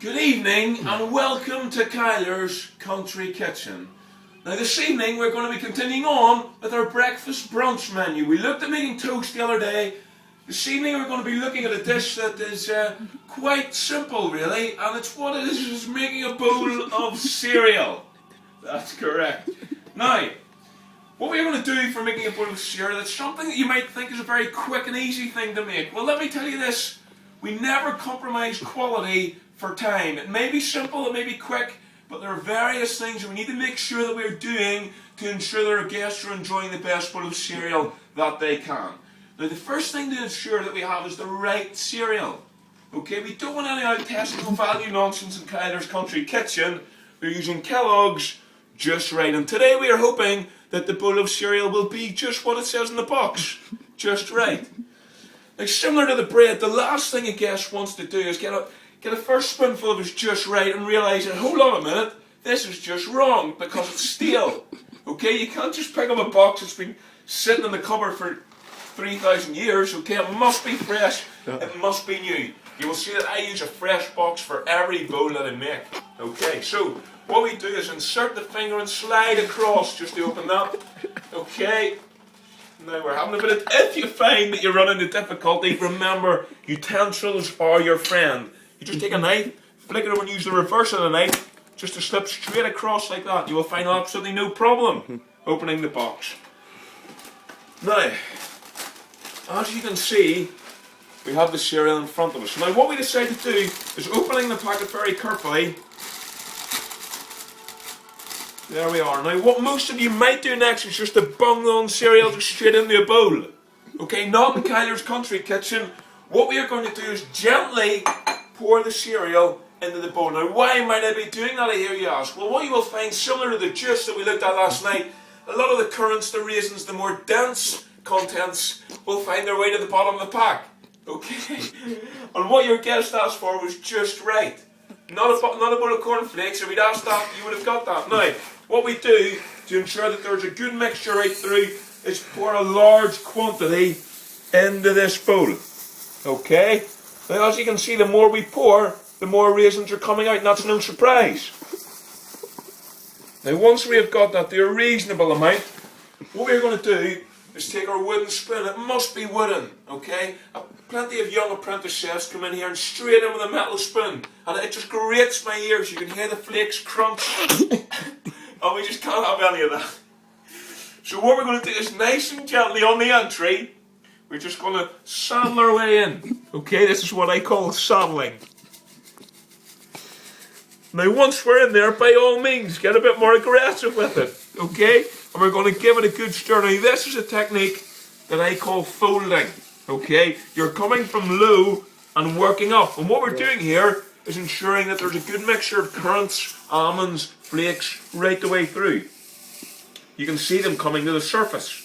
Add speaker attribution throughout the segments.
Speaker 1: Good evening and welcome to Kyler's Country Kitchen. Now this evening we're going to be continuing on with our breakfast brunch menu. We looked at making toast the other day. This evening we're going to be looking at a dish that is quite simple really, and it's what it is making a bowl of cereal. That's correct. Now, what we're going to do for making a bowl of cereal, it's something that you might think is a very quick and easy thing to make. Well, let me tell you this, we never compromise quality for time. It may be simple, it may be quick, but there are various things that we need to make sure that we're doing to ensure that our guests are enjoying the best bowl of cereal that they can. Now, the first thing to ensure that we have is the right cereal. Okay, we don't want any out Tesco value nonsense in Kyler's Country Kitchen. We're using Kellogg's Just Right, and today we are hoping that the bowl of cereal will be just what it says in the box, just right. Now, similar to the bread, the last thing a guest wants to do is get a first spoonful of his Just Right and realise that, hold on a minute, this is just wrong because it's stale. Okay, you can't just pick up a box that's been sitting in the cupboard for 3,000 years. Okay, it must be fresh, it must be new. You will see that I use a fresh box for every bowl that I make. Okay, so what we do is insert the finger and slide across just to open that. Okay, now we're having a bit of, if you find that you're running into difficulty, remember, utensils are your friend. You just take a knife, flick it over and use the reverse of the knife just to slip straight across like that. You will find absolutely no problem opening the box. Now, as you can see, we have the cereal in front of us. Now what we decided to do is opening the packet very carefully. There we are. Now what most of you might do next is just to bung on cereal just straight into a bowl. Okay, not in Kyler's Country Kitchen. What we are going to do is gently pour the cereal into the bowl. Now why might I be doing that, I hear you ask? Well, what you will find, similar to the juice that we looked at last night, a lot of the currants, the raisins, the more dense contents will find their way to the bottom of the pack. Okay? And what your guest asked for was just right. Not a bowl of cornflakes. If we'd asked that, you would have got that. Now, what we do to ensure that there's a good mixture right through is pour a large quantity into this bowl. Okay? Now, as you can see, the more we pour, the more raisins are coming out, and that's no surprise. Now, once we have got that to a reasonable amount, what we're going to do is take our wooden spoon. It must be wooden, okay? Plenty of young apprentice chefs come in here and straight in with a metal spoon, and it just grates my ears. You can hear the flakes crunch, and we just can't have any of that. So what we're going to do is nice and gently on the entry, we're just going to saddle our way in. Okay, this is what I call saddling. Now once we're in there, by all means, get a bit more aggressive with it. Okay? And we're going to give it a good stir. Now this is a technique that I call folding. Okay? You're coming from low and working up. And what we're doing here is ensuring that there's a good mixture of currants, almonds, flakes, right the way through. You can see them coming to the surface.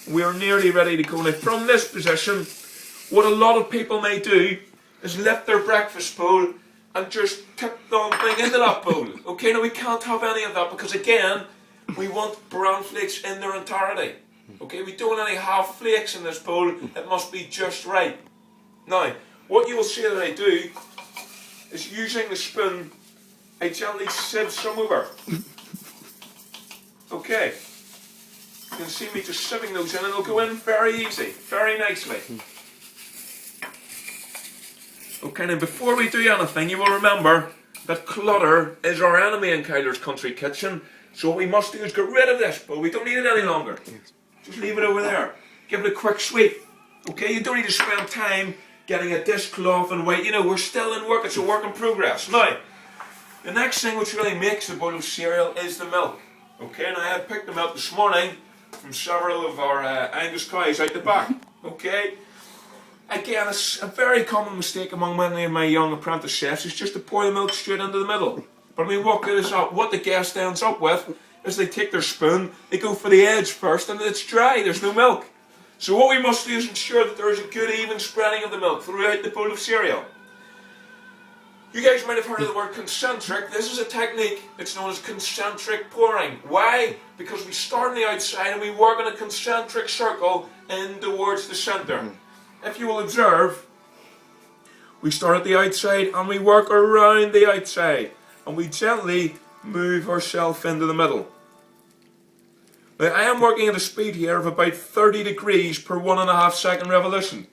Speaker 1: We are nearly ready to go. Now from this position, what a lot of people may do is lift their breakfast bowl and just tip the whole thing into that bowl. Okay, now we can't have any of that because again, we want bran flakes in their entirety. Okay, we don't want any half flakes in this bowl, it must be just right. Now, what you will see that I do is using the spoon, I gently sieve some over. Okay, you can see me just sieving those in and it'll go in very easy, very nicely. Okay, now before we do anything, you will remember that clutter is our enemy in Kyler's Country Kitchen. So what we must do is get rid of this bowl. We don't need it any longer. Just leave it over there. Give it a quick sweep. Okay, you don't need to spend time getting a dishcloth and wait. You know, we're still in work. It's a work in progress. Now, the next thing which really makes the bowl of cereal is the milk. Okay, and I had picked the milk this morning from several of our Angus cows out the back. Okay. Again, a very common mistake among many of my young apprentice chefs is just to pour the milk straight into the middle. But I mean, what the guest ends up with is they take their spoon, they go for the edge first, and it's dry, there's no milk. So what we must do is ensure that there is a good even spreading of the milk throughout the bowl of cereal. You guys might have heard of the word concentric. This is a technique, it's known as concentric pouring. Why? Because we start on the outside and we work in a concentric circle in towards the centre. If you will observe, We start at the outside and we work around the outside. And we gently move ourselves into the middle. Now I am working at a speed here of about 30 degrees per 1.5 second revolution.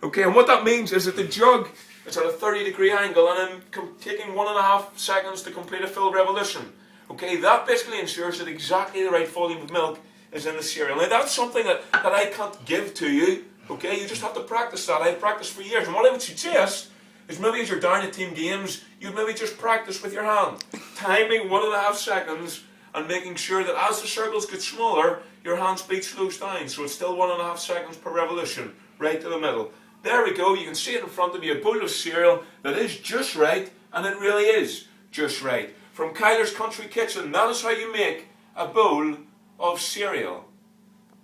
Speaker 1: Okay, and what that means is that the jug is at a 30-degree angle and I'm taking 1.5 seconds to complete a full revolution. Okay, that basically ensures that exactly the right volume of milk is in the cereal. Now that's something that I can't give to you. Okay, you just have to practice that. I've practiced for years. And what I would suggest is maybe as you're down at team games, you'd maybe just practice with your hand. Timing 1.5 seconds and making sure that as the circles get smaller, your hand speed slows down. So it's still 1.5 seconds per revolution, right to the middle. There we go, you can see it in front of you, a bowl of cereal that is just right, and it really is just right. From Kyler's Country Kitchen, that is how you make a bowl of cereal.